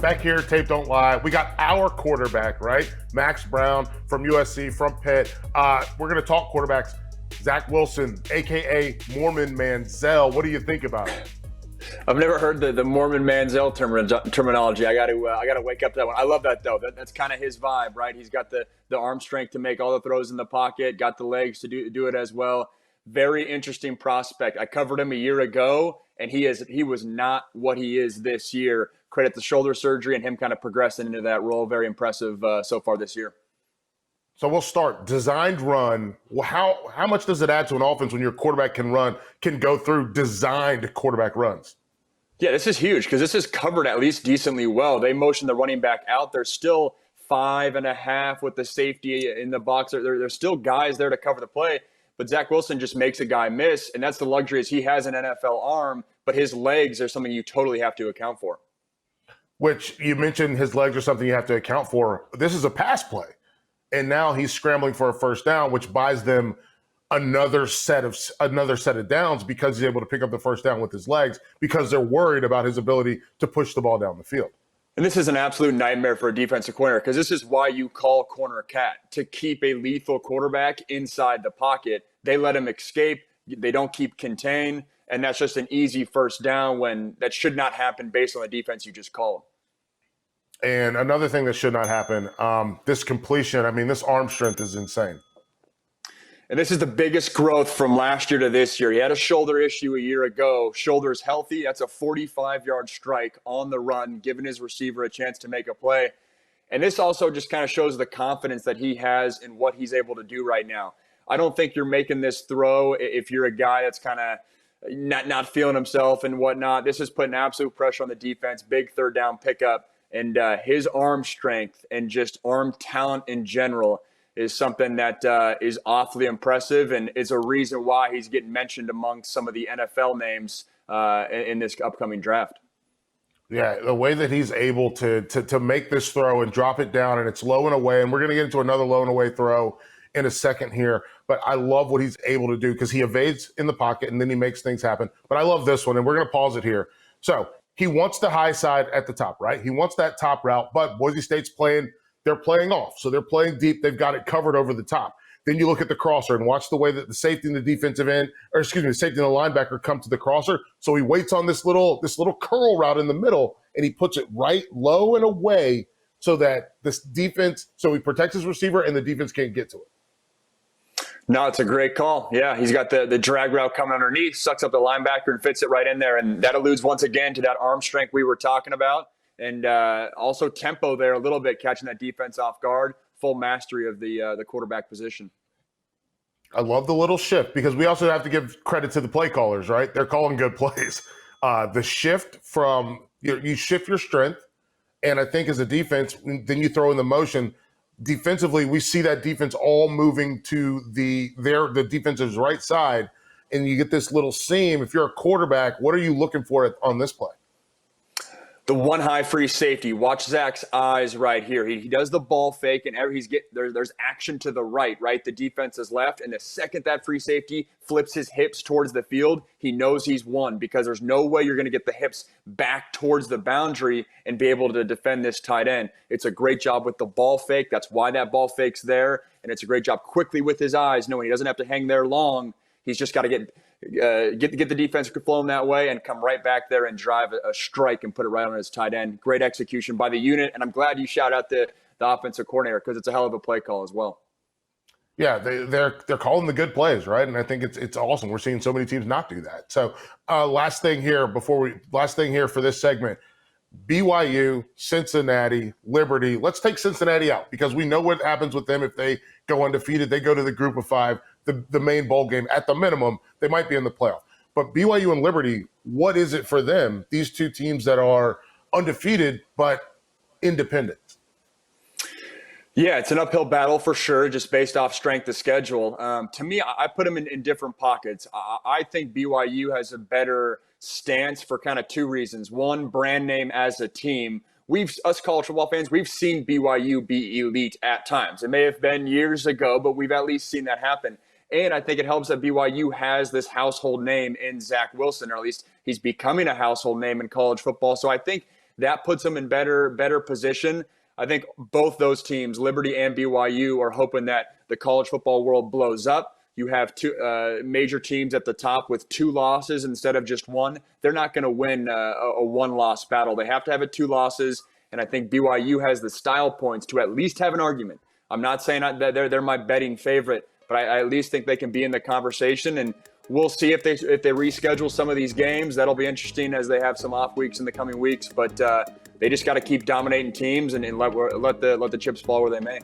back here, tape don't lie. We got our quarterback, right? Max Browne from USC, from Pitt. We're going to talk quarterbacks. Zach Wilson, a.k.a. Mormon Manziel. What do you think about it? I've never heard the Mormon Manziel terminology. I got to wake up to that one. I love that, though. That's kind of his vibe, right? He's got the arm strength to make all the throws in the pocket, got the legs to do it as well. Very interesting prospect. I covered him a year ago, and he was not what he is this year. Credit the shoulder surgery and him kind of progressing into that role. Very impressive so far this year. So we'll start. Designed run. Well, how much does it add to an offense when your quarterback can go through designed quarterback runs? Yeah, this is huge because this is covered at least decently well. They motion the running back out. There's still 5.5 with the safety in the box. There's still guys there to cover the play. But Zach Wilson just makes a guy miss, and that's the luxury is he has an NFL arm, but his legs are something you totally have to account for. Which you mentioned his legs are something you have to account for. This is a pass play. And now he's scrambling for a first down, which buys them another set of downs because he's able to pick up the first down with his legs because they're worried about his ability to push the ball down the field. And this is an absolute nightmare for a defensive corner because this is why you call corner cat, to keep a lethal quarterback inside the pocket. They let him escape. They don't keep contained. And that's just an easy first down when that should not happen based on the defense you just called. And another thing that should not happen, this completion, this arm strength is insane. And this is the biggest growth from last year to this year. He had a shoulder issue a year ago. Shoulder's healthy. That's a 45-yard strike on the run, giving his receiver a chance to make a play. And this also just kind of shows the confidence that he has in what he's able to do right now. I don't think you're making this throw if you're a guy that's kind of not feeling himself and whatnot. This is putting absolute pressure on the defense, big third down pickup. And his arm strength and just arm talent in general is something that is awfully impressive and is a reason why he's getting mentioned amongst some of the NFL names in this upcoming draft. Yeah, the way that he's able to make this throw and drop it down, and it's low and away, and we're going to get into another low and away throw in a second here, but I love what he's able to do because he evades in the pocket and then he makes things happen. But I love this one, and we're going to pause it here. So he wants the high side at the top, right? He wants that top route, but Boise State's they're playing off. So they're playing deep. They've got it covered over the top. Then you look at the crosser and watch the way that the safety and the defensive end, the safety and the linebacker come to the crosser. So he waits on this little curl route in the middle, and he puts it right low and away so that this defense, so he protects his receiver and the defense can't get to it. No, it's a great call. Yeah, he's got the drag route coming underneath, sucks up the linebacker and fits it right in there. And that alludes once again to that arm strength we were talking about. And also tempo there a little bit, catching that defense off guard, full mastery of the quarterback position. I love the little shift because we also have to give credit to the play callers, right? They're calling good plays. The shift from, you shift your strength, and I think as a defense, then you throw in the motion. Defensively, we see that defense all moving to the defensive's right side, and you get this little seam. If you're a quarterback, what are you looking for on this play? The one high free safety. Watch Zach's eyes right here. He does the ball fake, and there's action to the right? The defense is left, and the second that free safety flips his hips towards the field, he knows he's won because there's no way you're going to get the hips back towards the boundary and be able to defend this tight end. It's a great job with the ball fake. That's why that ball fake's there, and it's a great job quickly with his eyes, knowing he doesn't have to hang there long. He's just got to get the defense flowing that way and come right back there and drive a strike and put it right on his tight end. Great execution by the unit, and I'm glad you shout out the offensive coordinator because it's a hell of a play call as well. Yeah, they're calling the good plays, right? And I think it's awesome. We're seeing so many teams not do that. So last thing here for this segment, BYU, Cincinnati, Liberty. Let's take Cincinnati out because we know what happens with them if they go undefeated. They go to the group of five, the main bowl game. At the minimum, they might be in the playoff. But BYU and Liberty, what is it for them? These two teams that are undefeated but independent. Yeah, it's an uphill battle for sure, just based off strength of schedule. To me, I put them in different pockets. I think BYU has a better stance for kind of two reasons. One, brand name as a team. Us college football fans, we've seen BYU be elite at times. It may have been years ago, but we've at least seen that happen. And I think it helps that BYU has this household name in Zach Wilson, or at least he's becoming a household name in college football. So I think that puts them in better position. I think both those teams, Liberty and BYU, are hoping that the college football world blows up. You have two major teams at the top with 2 losses instead of just 1. They're not going to win a 1-loss battle. They have to have it 2 losses, and I think BYU has the style points to at least have an argument. I'm not saying that they're my betting favorite, but I at least think they can be in the conversation, and we'll see if they reschedule some of these games. That'll be interesting as they have some off weeks in the coming weeks, but they just got to keep dominating teams and let the chips fall where they may.